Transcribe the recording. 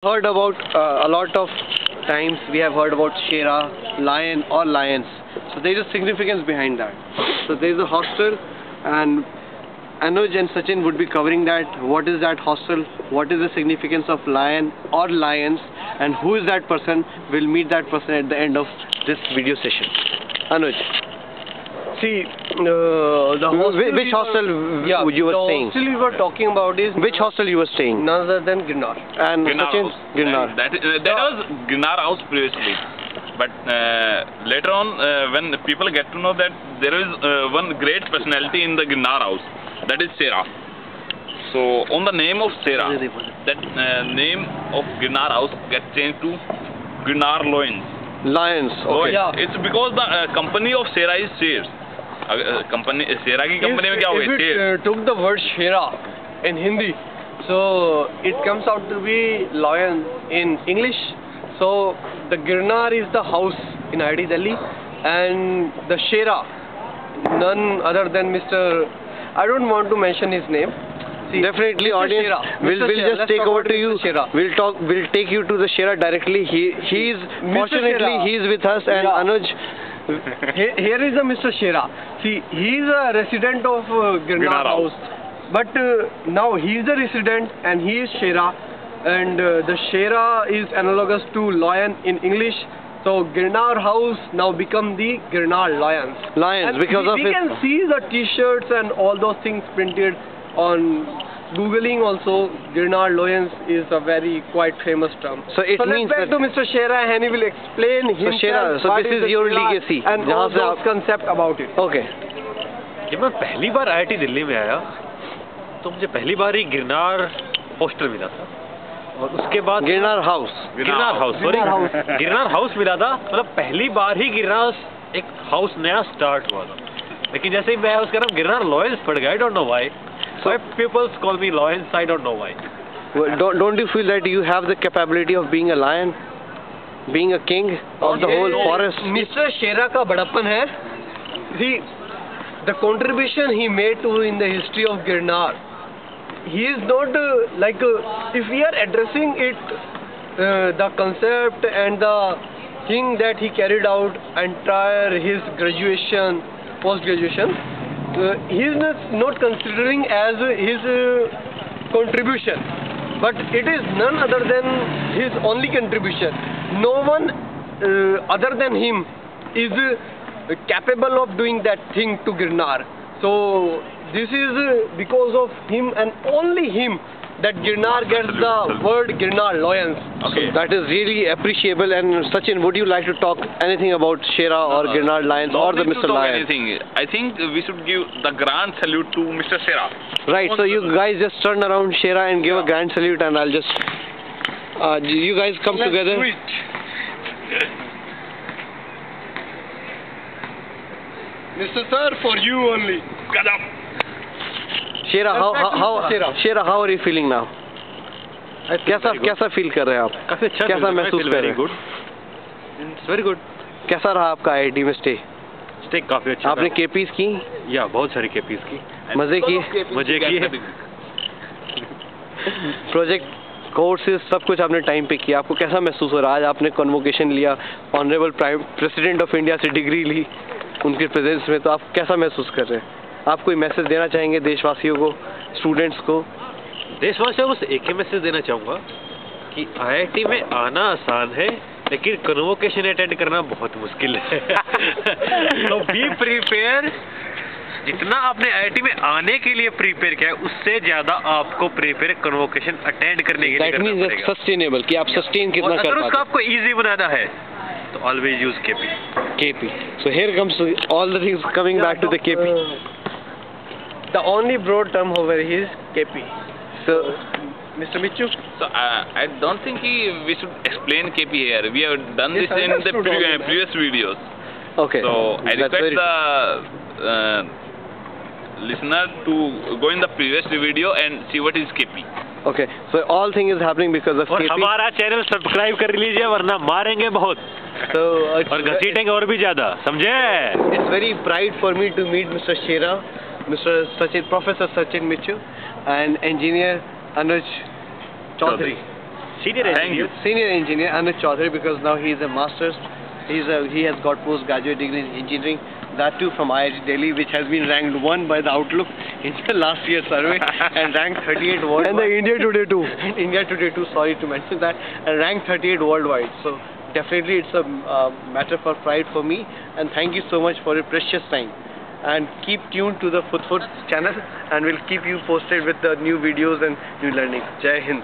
Heard about a lot of times we have heard about Shera, lion or lions. So there is a significance behind that. So there is a hostel, and Anuj and Sachin would be covering that. What is that hostel? What is the significance of lion or lions? And who is that person? We'll meet that person at the end of this video session. Anuj. See, the hostel Which hostel you were staying? The hostel we were talking about is Which hostel you were staying? none other than Girnar. And Girnar Sachin? House. Girnar. That was Girnar House previously. But later on, when people get to know that there is one great personality in the Girnar House, that is Shera. So on the name of Shera, that name of Girnar House gets changed to Girnar Lions. Lions. Okay. Yeah. It's because the company of Shera is shares. Company Shera की company में क्या हो गया? If it took the word Shera in Hindi, so it comes out to be lion in English. So the Girnar is the house in IIT Delhi, and the Shera, none other than Mr. I don't want to mention his name. See, Definitely, Mr. audience. Shera. We'll Mr. Shera. just Let's take talk over about to you. Mr. Shera. We'll take you to the Shera directly. He's fortunately Shera. he's with us, and Yeah. Anuj. Here is a Mr. Shera. See, he is a resident of Girnar House. But now he is a resident and he is Shera. And the Shera is analogous to lion in English. So Girnar House now become the Girnar Lions. Lions, And because of we his- can see the T-shirts and all those things printed on Googling also. Girnar Lions is a very quite famous term. So it let's means back that- to Mr. Shera and he will explain himself. Shera, so what this is the your Shera legacy. and जहाँ all से those आप- concept about it. Okay. जब मैं पहली बार IIT Delhi में आया तो मुझे पहली बार ही गिरनार हॉस्टल मिला था और उसके बाद Girnar House. Girnar house Girnar house मिला था। मतलब पहली बार ही गिरनार एक हाउस नया स्टार्ट हुआ था, लेकिन जैसे ही मैं उसका नाम गिरनार लॉयंस पड़ गया, I don't know why, so people call me Lions, I don't know why. Well, don't you feel that you have the capability of being a lion, being a king of the whole forest? Mr. Shera का बड़प्पन है. The contribution he made to in the history of Girnar, he is not if we are addressing it, the concept and the thing that he carried out entire his graduation, post-graduation, he is not considering as his contribution, but it is none other than his only contribution. No one other than him is capable of doing that thing to Girnar. So this is because of him and only him that Girnar gets the word Girnar Lions. Okay. So that is really appreciable. And Sachin, would you like to talk anything about Shera or Girnar Lions No or the need to Mr. talk Lion? anything. I think we should give the grand salute to Mr. Shera. Right, so you guys just turn around Shera and give a grand salute, and I'll just you guys come together. Mr. Sir, for you only. Shera, Shera, how are you feeling now? कैसा feel कर रहे हैं आप? काफी अच्छा कैसा महसूस कर रहे हैं? Good, it's very good. कैसा रहा आपका आईआईटी में स्टे? स्टे काफी अच्छा आपने केपीज की? या बहुत सारी केपीज की, मजे किए? मजे किए। प्रोजेक्ट कोर्सेज सब कुछ आपने टाइम पे किया, आपको कैसा महसूस हो रहा है? आज आपने कन्वोकेशन लिया, honourable prime president of India से डिग्री ली उनके प्रेजेंस में, तो आप कैसा महसूस कर रहे हैं? आप कोई मैसेज देना चाहेंगे देशवासियों को, स्टूडेंट्स को? देशवासियों को बस एक ही मैसेज देना चाहूँगा कि आईआईटी में आना आसान है, लेकिन कन्वोकेशन अटेंड करना बहुत मुश्किल है। तो बी प्रिपेयर, जितना आपने आईआईटी में आने के लिए प्रिपेयर किया है उससे ज्यादा आपको प्रिपेयर कन्वोकेशन अटेंड करने के लिए दैट करना मीन्स पड़ेगा। सस्टेनेबल, कि आप सस्टेन कितना और कर अगर उसको पाते हैं। आपको इजी बनाना है तो always use KP. KP. So here comes all the things coming back to the KP. The only broad term over here is KP. So Mr. Michu. So I don't think we should explain KP here. We have done Yes, this I in the understood all that. previous videos. okay. So I That's request very- the listener to go in the previous video and see what is KP. Okay. So all thing is happening because of और KP. हमारा channel subscribe कर लीजिए वरना मारेंगे बहुत So और घसीटेंगे और भी ज्यादा, समझे? it's very pride for me to meet Mr. Shera, Mr. Sachin, Professor Sachin Michu, and Engineer Anuj Chaudhary. Senior Thank you. engineer. Senior engineer Anuj Chaudhary, because now he is a master's. He has got postgraduate degree in engineering. That too from IIT Delhi, which has been ranked 1 by the Outlook in the last year's survey and ranked 38 worldwide. And the India Today too. India Today too, sorry to mention that, and ranked 38 worldwide. So definitely it's a matter for pride for me, and thank you so much for your precious time. And keep tuned to the Foot channel, and we'll keep you posted with the new videos and new learning. Jai Hind.